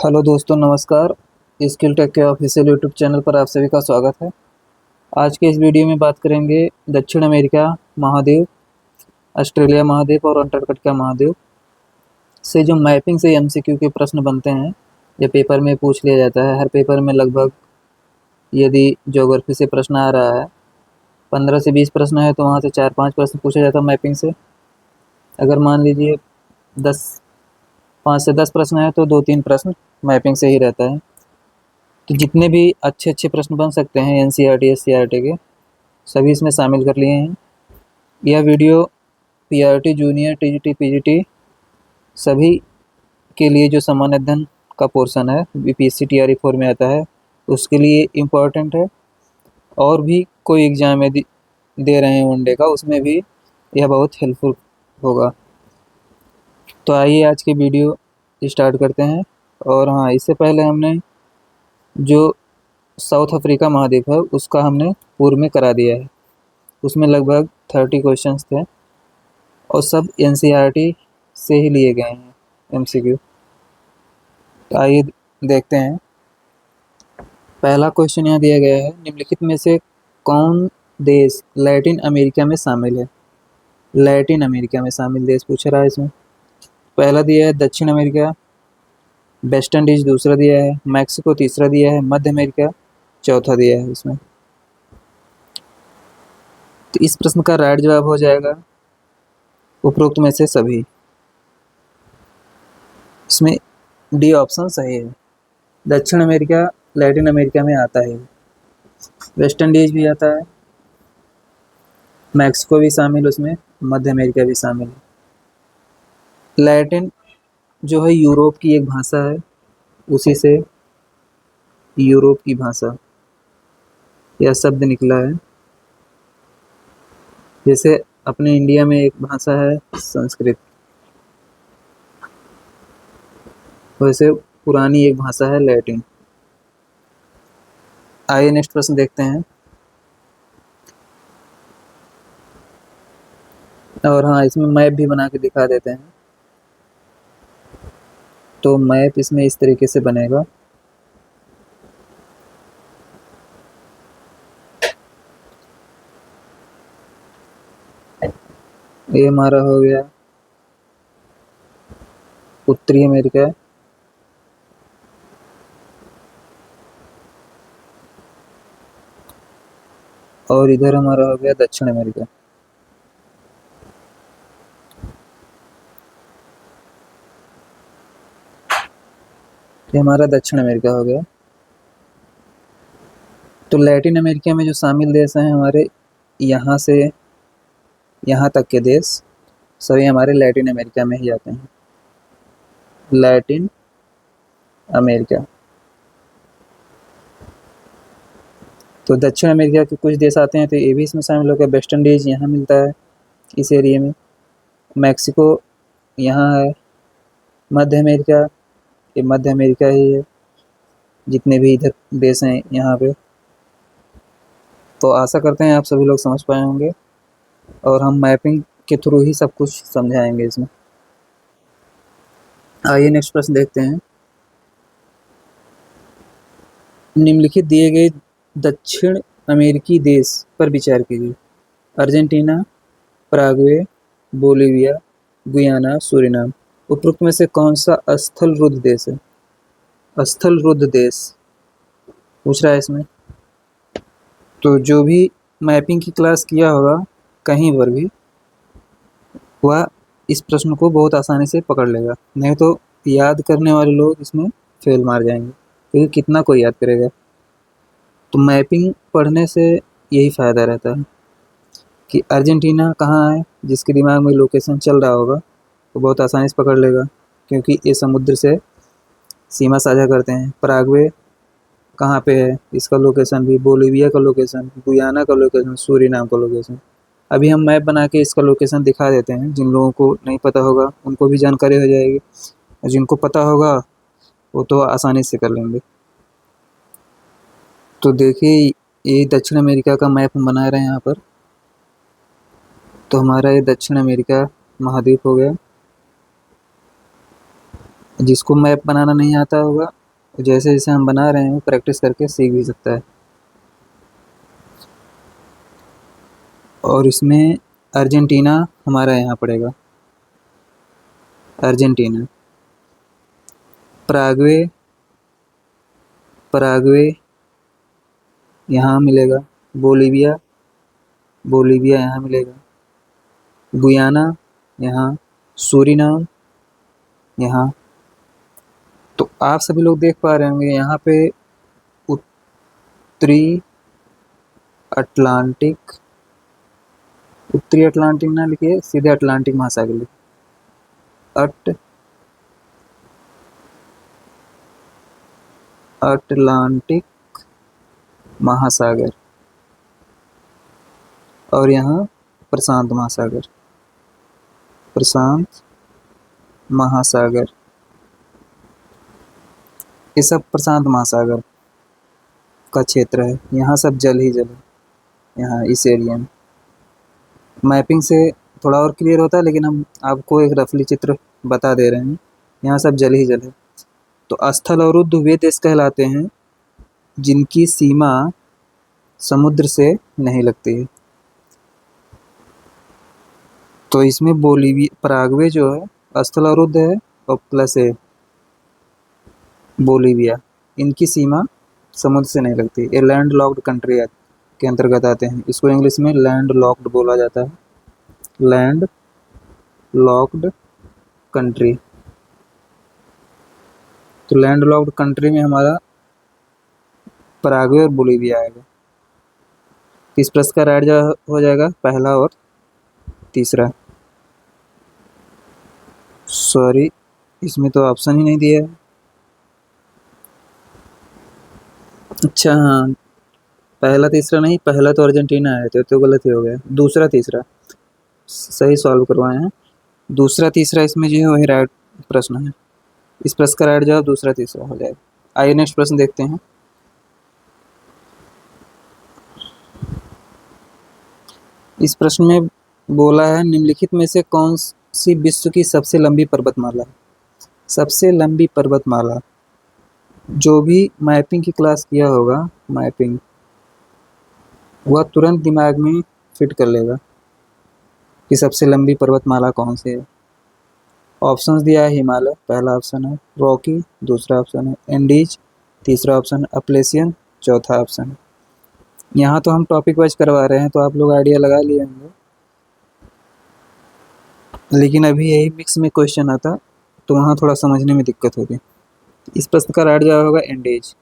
Hello दोस्तों, नमस्कार। Skill take के ऑफिशियल यूट्यूब चैनल पर आप सभी का स्वागत है। आज के इस वीडियो में बात करेंगे दक्षिण अमेरिका महाद्वीप, ऑस्ट्रेलिया महाद्वीप और अंटार्कटिका महाद्वीप से जो मैपिंग से एमसीक्यू के प्रश्न बनते हैं, ये पेपर में पूछ लिया जाता है। हर पेपर में लगभग, यदि ज्योग्राफी से प्रश्न आ रहा है, 15 से 20 प्रश्न है तो वहाँ से 4-5 प्रश्न पूछा जाता है मैपिंग से। अगर मान लीजिए 10 5 से 10 प्रश्न है तो 2-3 प्रश्न मैपिंग से ही रहता है। तो जितने भी अच्छे अच्छे प्रश्न बन सकते हैं एनसीईआरटी एससीईआरटी के, सभी इसमें शामिल कर लिए हैं। यह video PRT junior TGT PGT सभी के लिए जो सामान्य अध्ययन का पोर्शन है बीपीएससी टीआरई 4 में आता है, उसके लिए इम्पोर्टेंट है। और भी कोई एग्ज़ाम में दे रहे हैं वनडे का, उसमें भी यह बहुत हेल्पफुल होगा। तो आइए आज की वीडियो स्टार्ट करते हैं। और हाँ, इससे पहले हमने जो साउथ अफ्रीका महाद्वीप है उसका हमने पूर्व में करा दिया है। उसमें लगभग 30 क्वेश्चंस थे और सब एनसीईआरटी से ही लिए गए हैं एमसीक्यू। तो आइए देखते हैं। पहला क्वेश्चन यहाँ दिया गया है, निम्नलिखित में से कौन देश लैटिन अमेरिका में शामिल है? लैटिन अमेरिका में शामिल देश पूछ रहा है इसमें। पहला दिया है दक्षिण अमेरिका, वेस्ट इंडीज दूसरा दिया है, मैक्सिको तीसरा दिया है, मध्य अमेरिका चौथा दिया है इसमें। तो इस प्रश्न का राइट जवाब हो जाएगा उपरोक्त में से सभी। इसमें डी ऑप्शन सही है। दक्षिण अमेरिका लैटिन अमेरिका में आता है, वेस्ट इंडीज भी आता है, मैक्सिको भी शामिल, उसमें मध्य अमेरिका भी शामिल है। लैटिन जो है यूरोप की एक भाषा है, उसी से यूरोप की भाषा यह शब्द निकला है। जैसे अपने इंडिया में एक भाषा है संस्कृत, वैसे पुरानी एक भाषा है लैटिन। आइए नेक्स्ट प्रश्न देखते हैं। और हाँ, इसमें मैप भी बना के दिखा देते हैं। तो मैप इसमें इस तरीके से बनेगा। ये हमारा हो गया उत्तरी अमेरिका, और इधर हमारा हो गया दक्षिण अमेरिका। ये हमारा दक्षिण अमेरिका हो गया। तो लैटिन अमेरिका में जो शामिल देश हैं हमारे, यहाँ से यहाँ तक के देश सभी हमारे लैटिन अमेरिका में ही आते हैं। Latin America. तो दक्षिण अमेरिका के कुछ देश आते हैं, तो ये भी इसमें शामिल हो गया। वेस्ट इंडीज यहाँ मिलता है इस एरिया में, मैक्सिको यहाँ है, मध्य अमेरिका, ये मध्य अमेरिका ही है, जितने भी इधर देश हैं यहाँ पे। तो आशा करते हैं आप सभी लोग समझ पाए होंगे, और हम मैपिंग के थ्रू ही सब कुछ समझाएंगे इसमें। आइए नेक्स्ट प्रश्न देखते हैं। निम्नलिखित दिए गए दक्षिण अमेरिकी देश पर विचार कीजिए। Argentina, Paraguay, Bolivia, Guyana, Suriname. उपरोक्त में से कौन सा स्थल रुद्ध देश है? स्थल रुद्ध देश पूछ रहा है इसमें। तो जो भी मैपिंग की क्लास किया होगा कहीं पर भी, वह इस प्रश्न को बहुत आसानी से पकड़ लेगा। नहीं तो याद करने वाले लोग इसमें फेल मार जाएंगे, क्योंकि कितना कोई याद करेगा। तो मैपिंग पढ़ने से यही फ़ायदा रहता है कि अर्जेंटीना कहाँ है, जिसके दिमाग में लोकेशन चल रहा होगा वो बहुत आसानी से पकड़ लेगा, क्योंकि ये समुद्र से सीमा साझा करते हैं। पराग्वे कहाँ पे है, इसका लोकेशन भी, बोलीविया का लोकेशन, गुयाना का लोकेशन, सूरीनाम का लोकेशन। अभी हम मैप बना के इसका लोकेशन दिखा देते हैं। जिन लोगों को नहीं पता होगा उनको भी जानकारी हो जाएगी, और जिनको पता होगा वो तो आसानी से कर लेंगे। तो देखिए, ये दक्षिण अमेरिका का मैप हम बना रहे हैं यहाँ पर। तो हमारा ये दक्षिण अमेरिका महाद्वीप हो गया। जिसको मैप बनाना नहीं आता होगा, जैसे जैसे हम बना रहे हैं वो प्रैक्टिस करके सीख भी सकता है। और इसमें अर्जेंटीना हमारा यहाँ पड़ेगा, अर्जेंटीना। पराग्वे, पराग्वे यहाँ मिलेगा। बोलीविया, बोलीविया यहाँ मिलेगा। गुयाना यहाँ, सूरीनाम यहाँ। तो आप सभी लोग देख पा रहे होंगे यहाँ पे उत्तरी अटलांटिक, उत्तरी अटलांटिक ना लिखिए, सीधे अटलांटिक महासागर लिखिए। अटलांटिक महासागर। और यहाँ प्रशांत महासागर, प्रशांत महासागर। ये सब प्रशांत महासागर का क्षेत्र है। यहाँ सब जल ही जल है, यहाँ इस एरिया में। मैपिंग से थोड़ा और क्लियर होता है, लेकिन हम आपको एक रफली चित्र बता दे रहे हैं। यहाँ सब जल ही जल है। तो स्थल अवरुद्ध वे देश कहलाते हैं जिनकी सीमा समुद्र से नहीं लगती है। तो इसमें बोलीविया, पराग्वे जो है स्थल अवरुद्ध है, और प्लस है बोलीविया, इनकी सीमा समुद्र से नहीं लगती। ये लैंड लॉक्ड कंट्री के अंतर्गत आते हैं। इसको इंग्लिश में लैंड लॉक्ड बोला जाता है, लैंड लॉक्ड कंट्री। तो लैंड लॉक्ड कंट्री में हमारा पराग्वे और बोलीविया आएगा। इस प्रश्न का राइट जवाब हो जाएगा पहला और तीसरा। सॉरी, इसमें तो ऑप्शन ही नहीं दिया है। अच्छा हाँ, पहला तीसरा नहीं, पहला तो अर्जेंटीना है, तो गलत ही हो गया। दूसरा तीसरा सही सॉल्व करवाए हैं। दूसरा तीसरा इसमें जो है वही राइट प्रश्न है। इस प्रश्न का राइट जवाब दूसरा तीसरा हो जाएगा। आइए नेक्स्ट प्रश्न देखते हैं। इस प्रश्न में बोला है निम्नलिखित में से कौन सी विश्व की सबसे लंबी पर्वतमाला है। सबसे लंबी पर्वतमाला, जो भी मैपिंग की क्लास किया होगा, मैपिंग, वह तुरंत दिमाग में फिट कर लेगा कि सबसे लंबी पर्वतमाला कौन सी है। ऑप्शंस दिया है हिमालय पहला ऑप्शन है, रॉकी दूसरा ऑप्शन है, एंडीज तीसरा ऑप्शन है, अपलेशियन चौथा ऑप्शन है। यहाँ तो हम टॉपिक वाइज करवा रहे हैं, तो आप लोग आइडिया लगा लिए होंगे, लेकिन अभी यही मिक्स में क्वेश्चन आता तो वहाँ थोड़ा समझने में दिक्कत होगी। इस प्रश्न का राइट जवाब होगा एंडीज।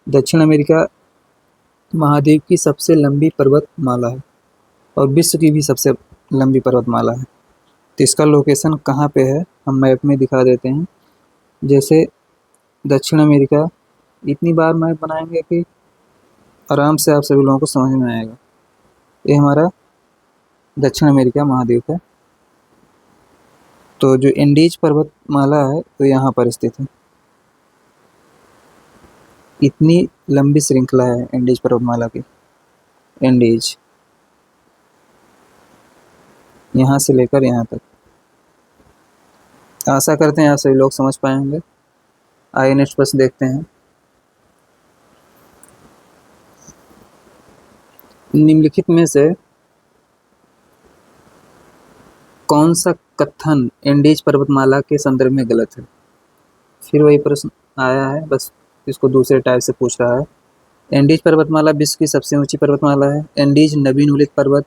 दक्षिण अमेरिका महाद्वीप की सबसे लंबी पर्वतमाला है और विश्व की भी सबसे लंबी पर्वतमाला है। तो इसका लोकेशन कहाँ पे है हम मैप में दिखा देते हैं। जैसे दक्षिण अमेरिका, इतनी बार मैप बनाएंगे कि आराम से आप सभी लोगों को समझ में आएगा। ये हमारा दक्षिण अमेरिका महाद्वीप है। तो जो एंडीज पर्वतमाला है तो यहाँ पर स्थित है। इतनी लंबी श्रृंखला है एंडीज पर्वतमाला की। एंडीज यहाँ से लेकर यहाँ तक। आशा करते हैं आप सभी लोग समझ पाए होंगे। आइए नेक्स्ट प्रश्न देखते हैं। निम्नलिखित में से कौन सा कथन एंडीज पर्वतमाला के संदर्भ में गलत है। फिर वही प्रश्न आया है, बस इसको दूसरे टाइप से पूछ रहा है। एंडीज पर्वतमाला विश्व की सबसे ऊंची पर्वतमाला है। एंडीज नवीन उल्लिख पर्वत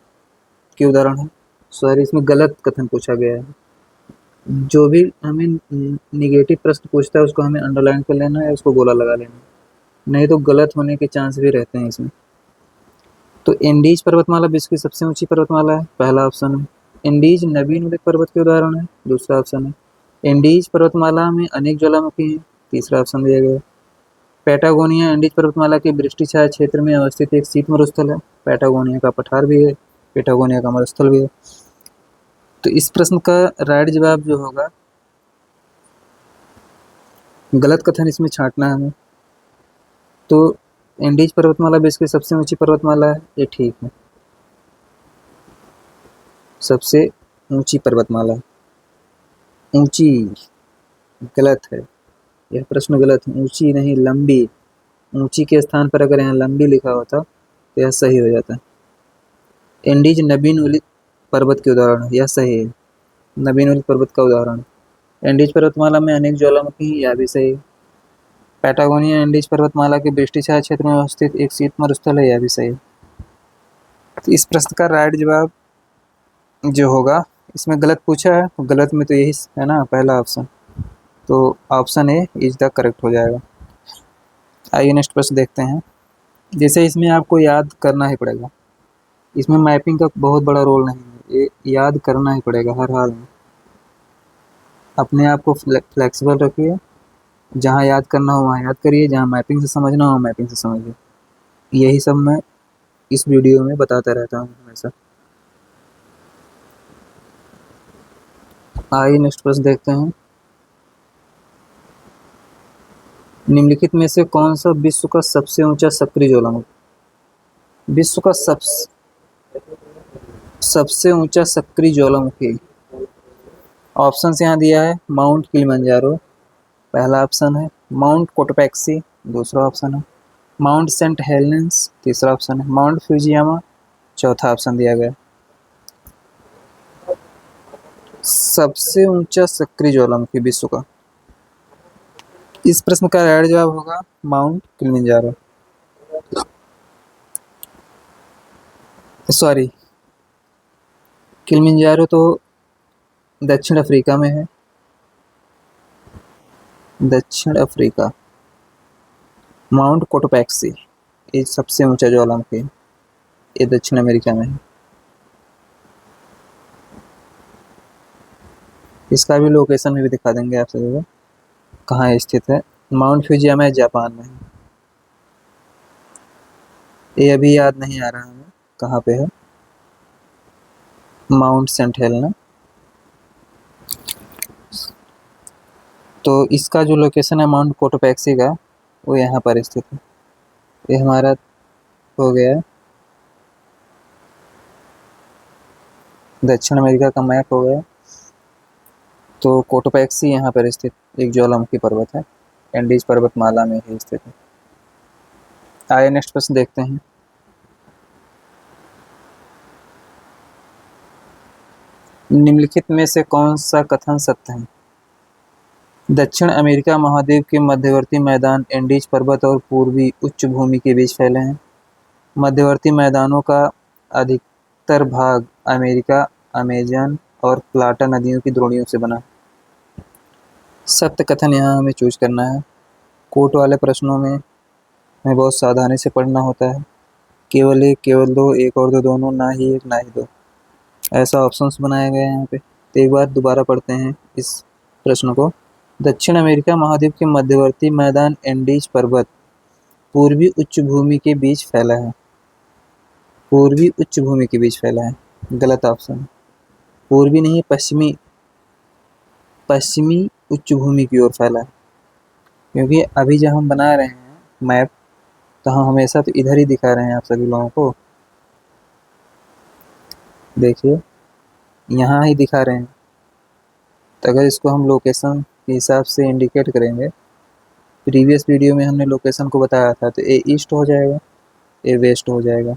के उदाहरण है। सॉरी, इसमें गलत कथन पूछा गया है। जो भी हमें निगेटिव प्रश्न पूछता है उसको हमें अंडरलाइन कर लेना है, उसको गोला लगा लेना है, नहीं तो गलत होने के चांस भी रहते हैं इसमें। तो एंडीज पर्वतमाला विश्व की सबसे ऊंची पर्वतमाला है, पहला ऑप्शन है। एंडीज नवीन उल्लिख पर्वत के उदाहरण है, दूसरा ऑप्शन है। एंडीज पर्वतमाला में अनेक ज्वालामुखी हैं, तीसरा ऑप्शन दिया गया है। पैटागोनिया एंडीज पर्वतमाला के वृष्टि छाया क्षेत्र में अवस्थित एक शीत मरुस्थल है। पैटागोनिया का पठार भी है, पैटागोनिया का मरुस्थल भी है। तो इस प्रश्न का राइट जवाब जो होगा, गलत कथन इसमें छांटना है हमें। तो एंडीज पर्वतमाला विश्व की सबसे ऊंची पर्वतमाला है, ये ठीक है। सबसे ऊंची पर्वतमाला, ऊंची गलत है, यह प्रश्न गलत है। ऊंची नहीं, लंबी। ऊंची के स्थान पर अगर यहाँ लंबी लिखा होता तो यह सही हो जाता। एंडीज नवीन उलित पर्वत के उदाहरण है, यह सही है। नवीन उलित पर्वत का उदाहरण। एंडीज पर्वतमाला में अनेक ज्वालामुखी, यह भी सही है। पैटागोनिया एंडीज पर्वतमाला के वृष्टिछाया क्षेत्र में अवस्थित एक शीत मरुस्थल है, यह भी सही है। तो इस प्रश्न का राइट जवाब जो होगा, इसमें गलत पूछा है तो गलत में तो यही है ना, पहला ऑप्शन। तो option A is the correct हो जाएगा। आइए नेक्स्ट प्रश्न देखते हैं। जैसे इसमें आपको याद करना ही पड़ेगा, इसमें मैपिंग का बहुत बड़ा रोल नहीं है, ये याद करना ही पड़ेगा हर हाल में। अपने आप को फ्लेक्सिबल रखिए, जहाँ याद करना हो वहाँ याद करिए, जहाँ मैपिंग से समझना हो मैपिंग से समझिए। यही सब मैं इस वीडियो में बताता रहता हूँ हमेशा। आइए नेक्स्ट प्रश्न देखते हैं। निम्नलिखित में से कौन सा विश्व का सबसे ऊंचा सक्रिय ज्वालामुखी? विश्व का सबसे ऊंचा सक्रिय ज्वालामुखी। ऑप्शन यहाँ दिया है, माउंट किलिमंजारो पहला ऑप्शन है, माउंट कोटोपैक्सी दूसरा ऑप्शन है, माउंट सेंट हेलेंस तीसरा ऑप्शन है, माउंट फ्यूजियामा चौथा ऑप्शन दिया गया। सबसे ऊंचा सक्रिय ज्वालामुखी विश्व का, इस प्रश्न का राइट जवाब होगा माउंट किलिमंजारो। सॉरी, किलिमंजारो तो दक्षिण अफ्रीका में है, दक्षिण अफ्रीका। माउंट कोटोपैक्सी ये सबसे ऊंचा ज्वालामुखी, ये दक्षिण अमेरिका में है। इसका भी लोकेशन भी दिखा देंगे आप सभी को, कहाँ स्थित है। माउंट फ्यूजियामा है, जापान में है। ये अभी याद नहीं आ रहा हमें कहाँ पे है। Mount Saint Helena. तो इसका जो लोकेशन है माउंट कोटोपैक्सी का, वो यहाँ पर स्थित है। ये हमारा हो गया दक्षिण अमेरिका का मैप हो गया। तो कोटोपैक्सी यहाँ पर स्थित एक ज्वालामुखी पर्वत है, एंडीज पर्वतमाला में ही स्थित है। आइए नेक्स्ट प्रश्न देखते हैं। निम्नलिखित में से कौन सा कथन सत्य है? दक्षिण अमेरिका महाद्वीप के मध्यवर्ती मैदान एंडीज पर्वत और पूर्वी उच्च भूमि के बीच फैले हैं। मध्यवर्ती मैदानों का अधिकतर भाग अमेरिका, अमेजन और प्लाटा नदियों की द्रोणियों से बना। सत्य कथन यहाँ हमें चूज करना है। कोर्ट वाले प्रश्नों में हमें बहुत सावधानी से पढ़ना होता है। केवल एक, केवल दो, एक और दो दोनों, ना ही एक ना ही दो, ऐसा ऑप्शंस बनाए गए हैं यहाँ पे। तो एक बार दोबारा पढ़ते हैं इस प्रश्न को। दक्षिण अमेरिका महाद्वीप के मध्यवर्ती मैदान एंडीज पर्वत पूर्वी उच्च भूमि के बीच फैला है। पूर्वी उच्च भूमि के बीच फैला है, गलत ऑप्शन। पूर्वी नहीं, पश्चिमी, पश्चिमी उच्च भूमि की ओर फैला है। क्योंकि अभी जब हम बना रहे हैं मैप, तो हम हमेशा तो इधर ही दिखा रहे हैं आप सभी लोगों को। देखिए यहाँ ही दिखा रहे हैं, तो अगर इसको हम लोकेशन के हिसाब से इंडिकेट करेंगे, प्रीवियस वीडियो में हमने लोकेशन को बताया था, तो ए ईस्ट हो जाएगा, ए वेस्ट हो जाएगा,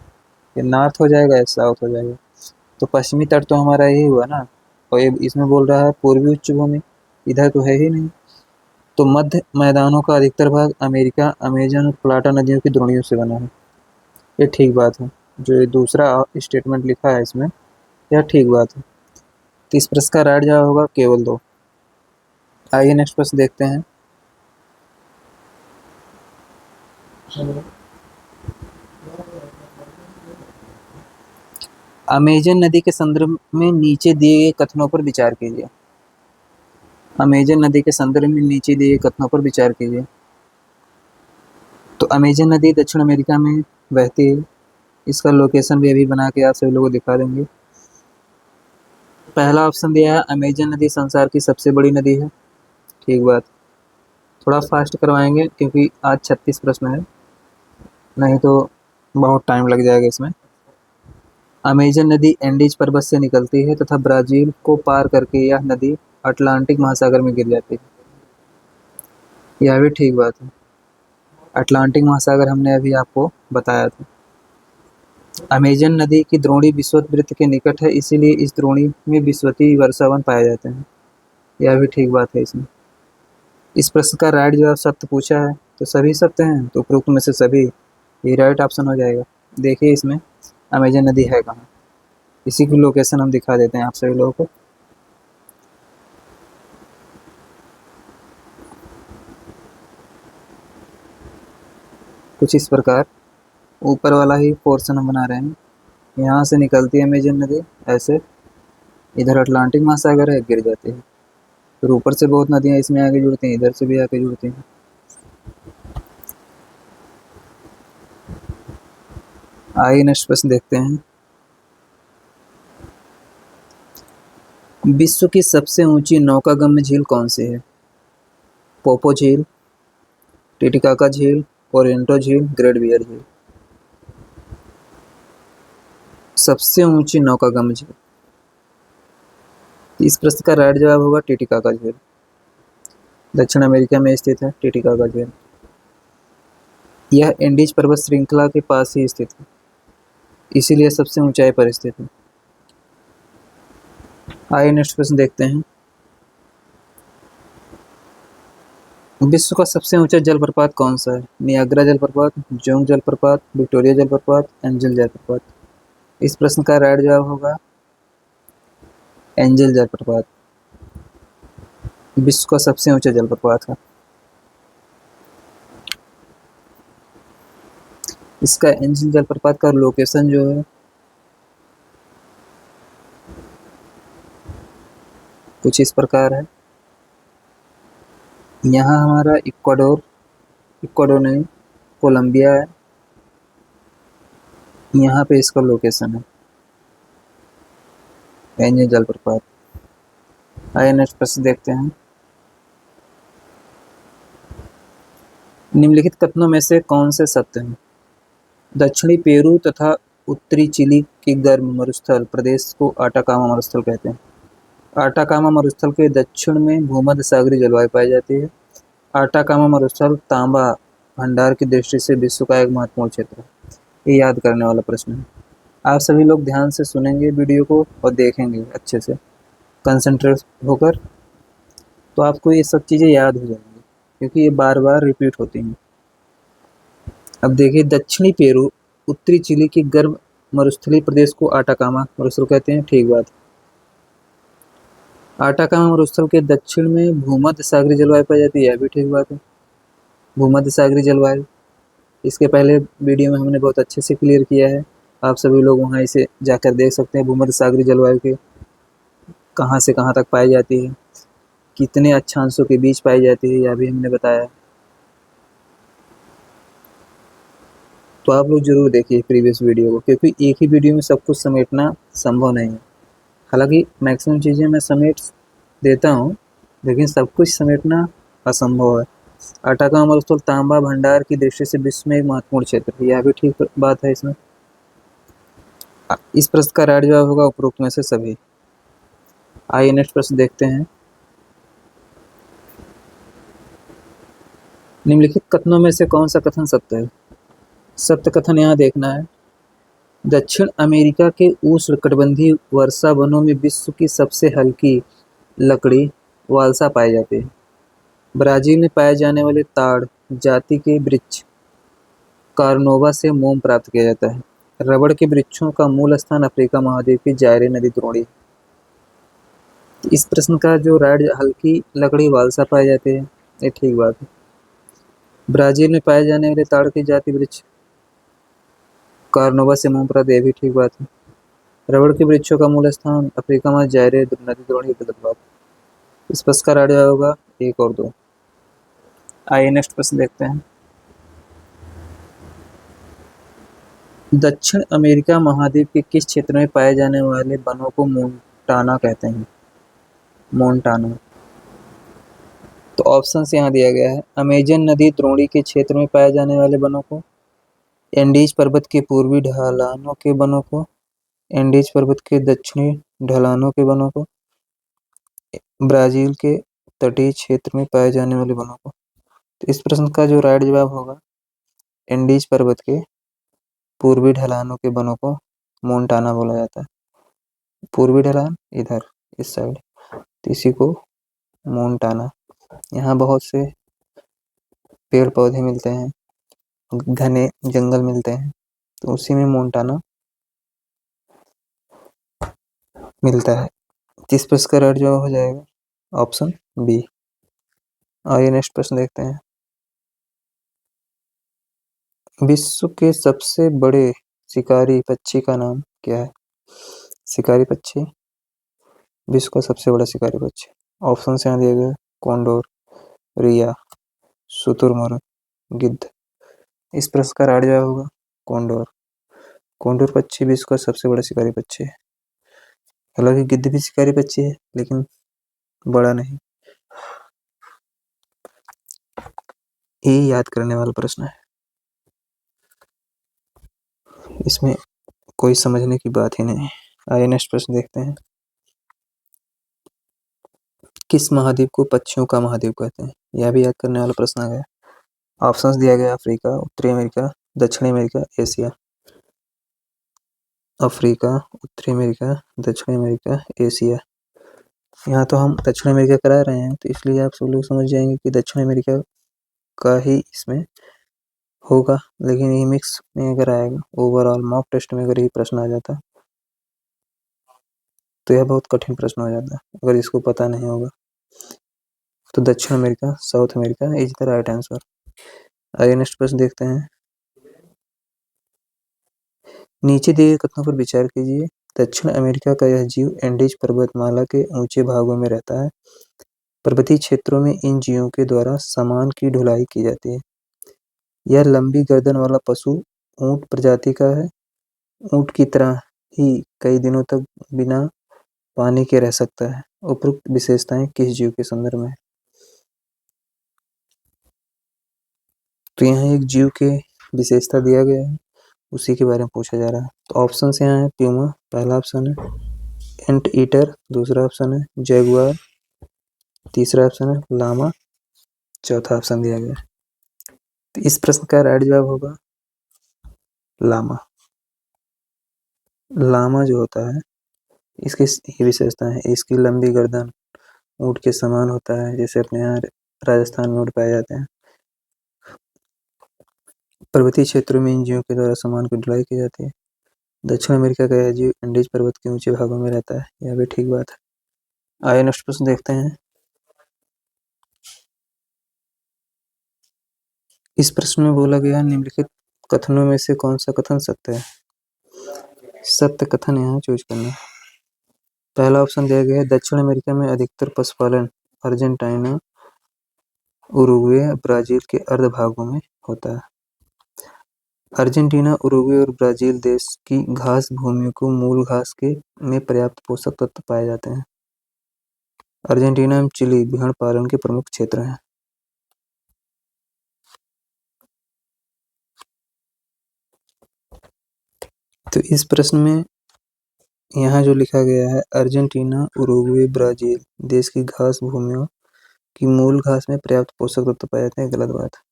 ये नॉर्थ हो जाएगा, ये साउथ हो जाएगा। तो पश्चिमी तट तो हमारा यही हुआ ना। और ये इसमें बोल रहा है पूर्वी उच्च भूमि, इधर तो है ही नहीं। तो मध्य मैदानों का अधिकतर भाग अमेरिका, अमेजन और प्लाटा नदियों की द्रोणियों से बना है। ये ठीक बात है, जो ये दूसरा स्टेटमेंट लिखा है इसमें, यह ठीक बात है। तो इस प्रश्न का राइट जवाब होगा केवल दो। आइए नेक्स्ट प्रश्न देखते हैं। अमेजन नदी के संदर्भ में नीचे दिए गए कथनों पर विचार कीजिए। अमेजन नदी के संदर्भ में नीचे दिए गए कथनों पर विचार कीजिए। तो अमेजन नदी दक्षिण अमेरिका में बहती है। इसका लोकेशन भी अभी बना के आप सभी लोगों को दिखा देंगे। पहला ऑप्शन दिया है अमेजन नदी संसार की सबसे बड़ी नदी है, ठीक बात। थोड़ा फास्ट करवाएंगे क्योंकि आज 36 प्रश्न है, नहीं तो बहुत टाइम लग जाएगा इसमें। अमेजन नदी एंडीज पर्वत से निकलती है तथा ब्राज़ील को पार करके यह नदी अटलांटिक महासागर में गिर जाती है। यह भी ठीक बात है। अटलांटिक महासागर हमने अभी आपको बताया था। अमेजन नदी की द्रोणी विषुवत वृत्त के निकट है, इसीलिए इस द्रोणी में विषुवतीय वर्षावन पाए जाते हैं। यह भी ठीक बात है इसमें। इस प्रश्न का राइट जवाब सत्य पूछा है, तो सभी सत्य हैं, तो उपरोक्त में से सभी, ये राइट ऑप्शन हो जाएगा। देखिए इसमें अमेजन नदी है कहाँ, इसी की लोकेशन हम दिखा देते हैं आप सभी लोगों को। कुछ इस प्रकार ऊपर वाला ही पोर्शन हम बना रहे हैं। यहाँ से निकलती है अमेजन नदी, ऐसे इधर अटलांटिक महासागर है, गिर जाती है। फिर ऊपर से बहुत नदियाँ इसमें आके जुड़ती हैं, इधर से भी आके जुड़ती हैं। आइए नेक्स्ट प्रश्न देखते हैं। विश्व की सबसे ऊंची नौकागम्य झील कौन सी है? पोपो झील, टिटिकाका झील, ओरिएंटो झील, ग्रेट बियर झील। सबसे ऊंची नौकागम्य झील, इस प्रश्न का राइट जवाब होगा टिटिकाका झील। दक्षिण अमेरिका में स्थित है टिटिकाका झील। यह एंडीज पर्वत श्रृंखला के पास ही स्थित है, इसीलिए सबसे ऊंचाई पर स्थित है। आइए नेक्स्ट प्रश्न देखते हैं। विश्व का सबसे ऊंचा जलप्रपात कौन सा है? नियाग्रा जलप्रपात, जोंग जलप्रपात, विक्टोरिया जलप्रपात, एंजल जलप्रपात। इस प्रश्न का राइट जवाब होगा एंजल जलप्रपात। विश्व का सबसे ऊंचा जलप्रपात है। इसका एंजल जलप्रपात का लोकेशन जो है कुछ इस प्रकार है। यहाँ हमारा इक्वाडोर नहीं, कोलंबिया है, यहाँ पे इसका लोकेशन है एंजल जलप्रपात। आइए नेक्स्ट प्रश्न देखते हैं। निम्नलिखित कथनों में से कौन से सत्य हैं? दक्षिणी पेरू तथा उत्तरी चिली के गर्म मरुस्थल प्रदेश को आटाकामा मरुस्थल कहते हैं। आटाकामा मरुस्थल के दक्षिण में भूमध्य सागरीय जलवायु पाई जाती है। आटाकामा मरुस्थल तांबा भंडार की दृष्टि से विश्व का एक महत्वपूर्ण क्षेत्र है। ये याद करने वाला प्रश्न है। आप सभी लोग ध्यान से सुनेंगे वीडियो को और देखेंगे अच्छे से कंसंट्रेट होकर, तो आपको ये सब चीज़ें याद हो जाएंगी, क्योंकि ये बार बार रिपीट होती हैं। अब देखिए, दक्षिणी पेरू उत्तरी चिली के गर्म मरुस्थलीय प्रदेश को आटाकामा मरुस्थल कहते हैं। ठीक बात। आटाकामा मरुस्थल के दक्षिण में भूमध्य सागरीय जलवायु पाई जाती है, यह भी ठीक बात है। भूमध्य सागरीय जलवायु इसके पहले वीडियो में हमने बहुत अच्छे से क्लियर किया है, आप सभी लोग वहाँ इसे जाकर देख सकते हैं। भूमध्य सागरीय जलवायु के कहाँ से कहाँ तक पाई जाती है, कितने अक्षांशों के बीच पाई जाती है, यह भी हमने बताया। तो आप लोग जरूर देखिए प्रीवियस वीडियो को, क्योंकि एक ही वीडियो में सब कुछ समेटना संभव नहीं है। हालांकि मैक्सिमम चीज़ें मैं समेट देता हूँ, लेकिन सब कुछ समेटना असंभव है। आटाकामा मरुस्थल तांबा भंडार की दृष्टि से विश्व में एक महत्वपूर्ण क्षेत्र है, यह भी ठीक बात है। इसमें इस प्रश्न का राइट जवाब होगा उपरोक्त में से सभी। आइए नेक्स्ट प्रश्न देखते हैं। निम्नलिखित कथनों में से कौन सा कथन सत्य है? सत्य कथन यहाँ देखना है। दक्षिण अमेरिका के उष्णकटिबंधीय वर्षा वनों में विश्व की सबसे हल्की लकड़ी वाल्सा पाई जाती है। ब्राजील में पाए जाने वाले ताड़ जाति के वृक्ष कार्नोवा से मोम प्राप्त किया जाता है। रबड़ के वृक्षों का मूल स्थान अफ्रीका महाद्वीप की जायरे नदी द्रोणी। इस प्रश्न का जो राइट, हल्की लकड़ी वाल्सा पाई जाती है, ये ठीक बात है। ब्राजील में पाए जाने वाले ताड़ की जाति वृक्ष कार्नोवा से मोम प्राप्त, ये भी ठीक बात है। रबड़ के वृक्षों का मूल स्थान अफ्रीका में जायरे नदी द्रोणी, गलत बात। इस प्रश्न का राइट जवाब होगा 1 और 2। आइए नेक्स्ट प्रश्न देखते हैं। दक्षिण अमेरिका महाद्वीप के किस क्षेत्र में पाए जाने वाले वनों को मोंटाना कहते हैं? मोंटाना। तो ऑप्शन यहाँ दिया गया है। अमेजन नदी द्रोणी के क्षेत्र में पाए जाने वाले वनों को, एंडीज पर्वत के पूर्वी ढलानों के वनों को, एंडीज पर्वत के दक्षिणी ढलानों के वनों को, ब्राजील के तटीय क्षेत्र में पाए जाने वाले वनों को। तो इस प्रश्न का जो राइट जवाब होगा, एंडीज पर्वत के पूर्वी ढलानों के वनों को मोंटाना बोला जाता है। पूर्वी ढलान इधर इस साइड, तो इसी को मोंटाना। यहाँ बहुत से पेड़ पौधे मिलते हैं, घने जंगल मिलते हैं, तो उसी में मोंटाना मिलता है। जिस प्रश्न का राइट जवाब हो जाएगा ऑप्शन बी। आइए नेक्स्ट प्रश्न देखते हैं। विश्व के सबसे बड़े शिकारी पक्षी का नाम क्या है? शिकारी पक्षी, विश्व का सबसे बड़ा शिकारी पक्षी। ऑप्शन यहाँ दिए गए, कॉन्डोर, रिया, शुतुरमुर्ग, गिद्ध। इस प्रश्न का राइट जवाब होगा कॉन्डोर। कॉन्डोर पक्षी विश्व का सबसे बड़ा शिकारी पक्षी है। हालांकि गिद्ध भी शिकारी पक्षी है, लेकिन बड़ा नहीं। ये याद करने वाला प्रश्न है, इसमें कोई समझने की बात ही नहीं। आइए नेक्स्ट प्रश्न देखते हैं। किस महाद्वीप को पक्षियों का महाद्वीप कहते हैं? यह भी याद करने वाला प्रश्न आ गया। ऑप्शंस दिया गया, अफ्रीका, उत्तरी अमेरिका, दक्षिणी अमेरिका, एशिया। अफ्रीका, उत्तरी अमेरिका, दक्षिणी अमेरिका, एशिया। यहाँ तो हम दक्षिण अमेरिका करा रहे हैं, तो इसलिए आप सब लोग समझ जाएंगे कि दक्षिण अमेरिका का ही इसमें होगा। लेकिन ये मिक्स में अगर आएगा, ओवरऑल मॉक टेस्ट में अगर ये प्रश्न आ जाता तो यह बहुत कठिन प्रश्न हो जाता अगर इसको पता नहीं होगा। तो दक्षिण America, south America is the right answer. आइए नेक्स्ट प्रश्न देखते हैं। नीचे दिए गए कथनों पर विचार कीजिए। दक्षिण अमेरिका का यह जीव एंडीज पर्वतमाला के ऊंचे भागों में रहता है। पर्वतीय क्षेत्रों में इन जीवों के द्वारा सामान की ढुलाई की जाती है। यह लंबी गर्दन वाला पशु ऊंट प्रजाति का है। ऊंट की तरह ही कई दिनों तक बिना पानी के रह सकता है। उपरोक्त विशेषताएं किस जीव के संदर्भ में? तो यहाँ एक जीव के विशेषता दिया गया है, उसी के बारे में पूछा जा रहा है। तो ऑप्शन यहाँ है प्यूमा, पहला ऑप्शन है। एंट ईटर, दूसरा ऑप्शन है। जैगुआर, तीसरा ऑप्शन है। लामा, चौथा ऑप्शन दिया गया है। तो इस प्रश्न का राइट जवाब होगा लामा। लामा जो होता है, इसकी ये विशेषता है, इसकी लंबी गर्दन ऊंट के समान होता है, जैसे अपने यहाँ राजस्थान में ऊंट पाए जाते हैं। पर्वतीय क्षेत्रों में इन जीवों के द्वारा सामान की ढुलाई की जाती है। दक्षिण अमेरिका का यह जीव एंडीज पर्वत के ऊंचे भागों में रहता है, यह भी ठीक बात है। आइए नेक्स्ट प्रश्न देखते हैं। इस प्रश्न में बोला गया निम्नलिखित कथनों में से कौन सा कथन सत्य है? सत्य कथन यहाँ चूज करना है। पहला ऑप्शन दिया गया है, दक्षिण अमेरिका में अधिकतर पशुपालन अर्जेंटीना, उरुग्वे, ब्राजील के अर्ध भागों में होता है। अर्जेंटीना, उरुग्वे और ब्राजील देश की घास भूमियों को मूल घास के में पर्याप्त पोषक तत्व पाए जाते हैं। अर्जेंटीना एवं चिली भेड़ पालन के प्रमुख क्षेत्र हैं। तो इस प्रश्न में यहाँ जो लिखा गया है, अर्जेंटीना, उरुग्वे, ब्राजील देश की घास भूमियों की मूल घास में पर्याप्त पोषक तत्व पाए जाते हैं, गलत बात है।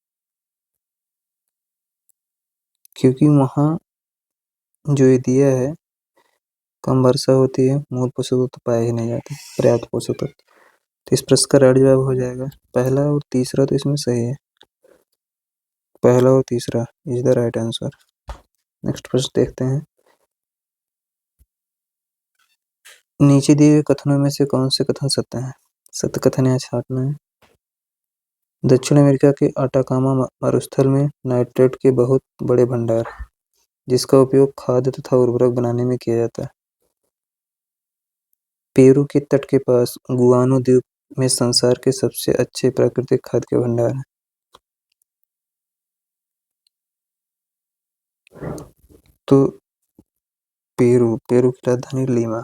क्योंकि वहाँ जो ये दिया है, कम वर्षा होती है, मूल पोषक तत्व पाए ही नहीं जाते, पर्याप्त पोषक तत्व। तो इस प्रश्न का राइट जवाब हो जाएगा पहला और तीसरा, तो इसमें सही है। पहला और तीसरा is the right answer. Next प्रश्न देखते हैं। नीचे दिए गए कथनों में से कौन से कथन सत्य हैं? सत्य कथन यहाँ छापना है। दक्षिण अमेरिका के अटाकामा मरुस्थल में नाइट्रेट के बहुत बड़े भंडार हैं, जिसका उपयोग खाद्य तथा उर्वरक बनाने में किया जाता है। पेरू के तट के पास गुआनो द्वीप में संसार के सबसे अच्छे प्राकृतिक खाद्य के भंडार हैं। तो पेरू की राजधानी लीमा।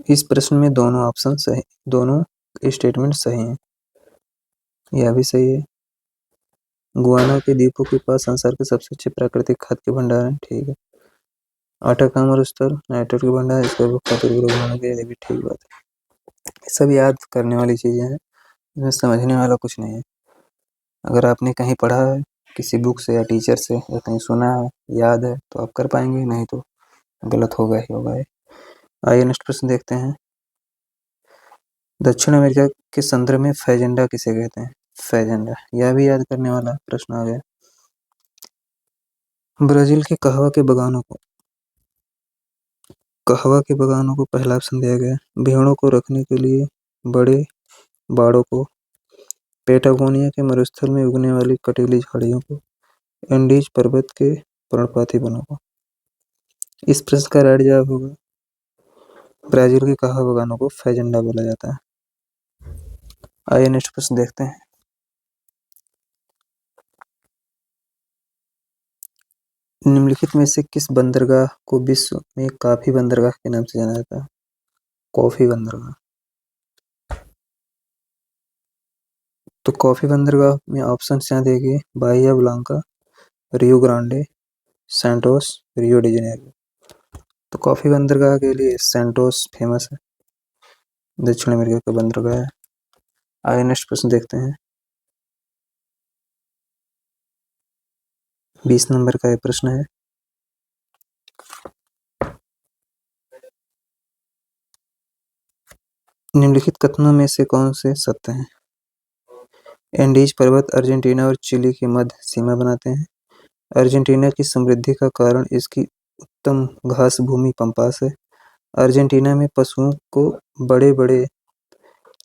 इस प्रश्न में दोनों ऑप्शन सही, दोनों स्टेटमेंट सही हैं। यह भी सही है। गुआना के द्वीपों के पास संसार के सबसे अच्छे प्राकृतिक खाद्य के भंडार हैं, ठीक है। अटाकामा मरुस्थल नाइट्रेट के भंडार, इसका उपयोग खाद्य उर्वरक बनाने के लिए भी ठीक बात है। सब याद करने वाली चीजें हैं। इसमें समझने वाला कुछ नहीं है। अगर आपने कहीं पढ़ा है किसी बुक से या टीचर से या कहीं सुना है, याद है, तो आप कर पाएंगे, नहीं तो गलत होगा ही होगा ये। आइए नेक्स्ट प्रश्न देखते हैं। दक्षिण अमेरिका के संदर्भ में फैजेंडा किसे कहते हैं? फैजेंडा, यह भी याद करने वाला प्रश्न आ गया। ब्राजील के कहवा के बगानों को पहला ऑप्शन दिया गया। भेड़ों को रखने के लिए बड़े बाड़ों को, पेटागोनिया के मरुस्थल में उगने वाली कटीली झाड़ियों को, एंडीज पर्वत के पर्णपाती वनों को। इस प्रश्न का राइट जवाब होगा ब्राजील के कहवा बगानों को फैजेंडा बोला जाता है। आइए नेक्स्ट प्रश्न देखते हैं। निम्नलिखित में से किस बंदरगाह को विश्व में कॉफी बंदरगाह के नाम से जाना जाता है? कॉफी बंदरगाह। तो कॉफी बंदरगाह में ऑप्शन यहाँ देखिए, Bahia Blanca, Rio Grande, Santos, Rio de Janeiro. तो कॉफी बंदरगाह के लिए सैंटोस फेमस है, दक्षिण अमेरिका का बंदरगाह है। आइए नेक्स्ट प्रश्न देखते हैं। 20 नंबर का ये प्रश्न है। निम्नलिखित कथनों में से कौन से सत्य हैं? एंडीज पर्वत अर्जेंटीना और चिली की मध्य सीमा बनाते हैं। अर्जेंटीना की समृद्धि का कारण इसकी उत्तम घास भूमि पंपास है। अर्जेंटीना में पशुओं को बड़े बड़े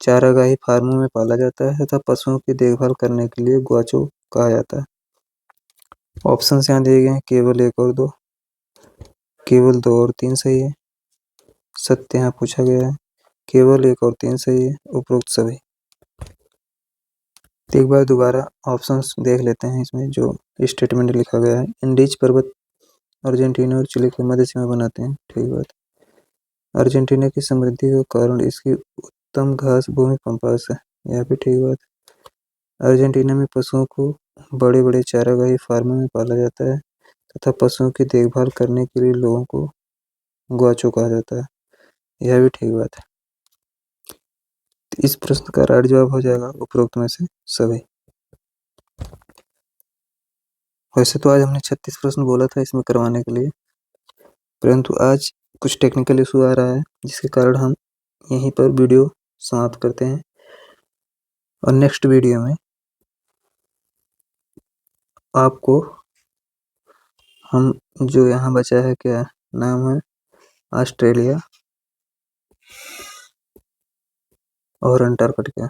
चारागाही फार्मों में पाला जाता है तथा पशुओं की देखभाल करने के लिए गुआचो कहा जाता है। ऑप्शन यहाँ दिए गए हैं, केवल 1 और 2, केवल 2 और 3 सही है। सत्य यहाँ पूछा गया है, केवल 1 और 3 सही है, उपरोक्त सभी। तो एक बार दोबारा ऑप्शंस देख लेते हैं। इसमें जो स्टेटमेंट लिखा गया है, एंडीज पर्वत अर्जेंटीना और चिली के मध्य सीमा बनाते हैं, ठीक बात। अर्जेंटीना की समृद्धि का कारण इसकी उत्तम घास भूमि पंपास है, यह भी ठीक बात। अर्जेंटीना में पशुओं को बड़े बड़े चारागाही फार्मों में पाला जाता है तथा पशुओं की देखभाल करने के लिए लोगों को गुआचो कहा जाता है, यह भी ठीक बात है। तो इस प्रश्न का राइट जवाब हो जाएगा उपरोक्त में से सभी। वैसे तो आज हमने 36 प्रश्न बोला था इसमें करवाने के लिए, परंतु आज कुछ टेक्निकल इशू आ रहा है जिसके कारण हम यहीं पर वीडियो समाप्त करते हैं और नेक्स्ट वीडियो में आपको हम जो यहाँ बचा है, क्या नाम है, ऑस्ट्रेलिया और अंटार्कटिका,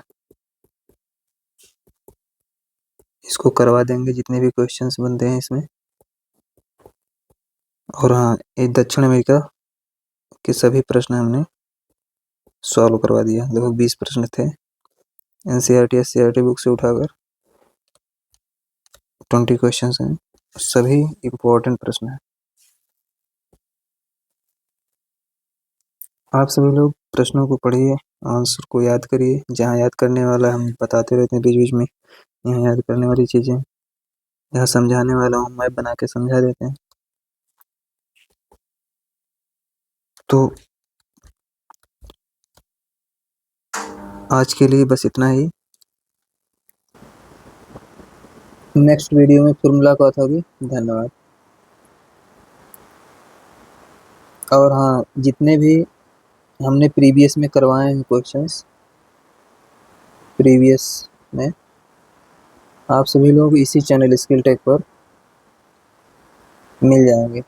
इसको करवा देंगे जितने भी क्वेश्चंस बनते हैं इसमें। और हाँ, ये दक्षिण अमेरिका के सभी प्रश्न हमने सॉल्व करवा दिया। लगभग 20 प्रश्न थे, एनसीईआरटी एससीईआरटी बुक से उठाकर 20 क्वेश्चंस हैं, सभी इम्पोर्टेंट प्रश्न हैं। आप सभी लोग प्रश्नों को पढ़िए, आंसर को याद करिए, जहाँ याद करने वाला हम बताते रहते हैं बीच बीच में, यहाँ याद करने वाली चीज़ें, यहाँ समझाने वाला हम मैप बना के समझा देते हैं। तो आज के लिए बस इतना ही। नेक्स्ट वीडियो में फिर मुलाकात होगी। धन्यवाद। और हाँ, जितने भी हमने प्रीवियस में करवाए हैं क्वेश्चंस, प्रीवियस में आप सभी लोग इसी चैनल स्किल टेक पर मिल जाएंगे,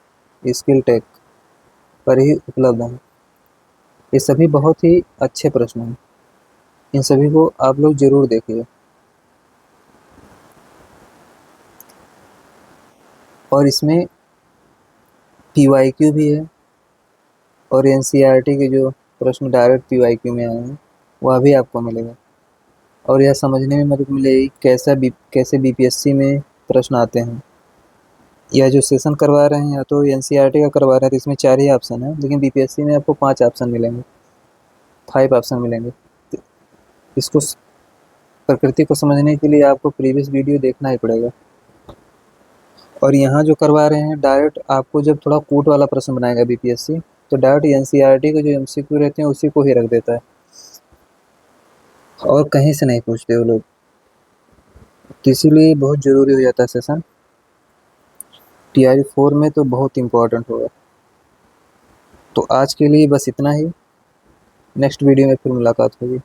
स्किल टेक पर ही उपलब्ध हैं। ये सभी बहुत ही अच्छे प्रश्न हैं, इन सभी को आप लोग जरूर देखिए। और इसमें PYQ भी है और NCERT के जो प्रश्न डायरेक्ट PYQ में आए हैं वह भी आपको मिलेगा। और यह समझने में मदद मिलेगी कैसे BPSC में प्रश्न आते हैं। यह जो सेशन करवा रहे हैं या तो NCERT का करवा रहे हैं तो इसमें 4 ही ऑप्शन है, लेकिन BPSC में आपको 5 ऑप्शन मिलेंगे, 5 ऑप्शन मिलेंगे। तो इसको प्रकृति को समझने के लिए आपको प्रीवियस वीडियो देखना ही पड़ेगा। और यहाँ जो करवा रहे हैं डायरेक्ट आपको जब थोड़ा कूट वाला प्रश्न बनाएगा BPSC तो डायरेक्ट NCERT के जो MCQ रहते हैं उसी को ही रख देता है। और कहीं से नहीं पूछते वो लोग, तो इसीलिए बहुत ज़रूरी हो जाता है सेशन। TRE 4 में तो बहुत इम्पोर्टेंट होगा। तो आज के लिए बस इतना ही, नेक्स्ट वीडियो में फिर मुलाकात होगी।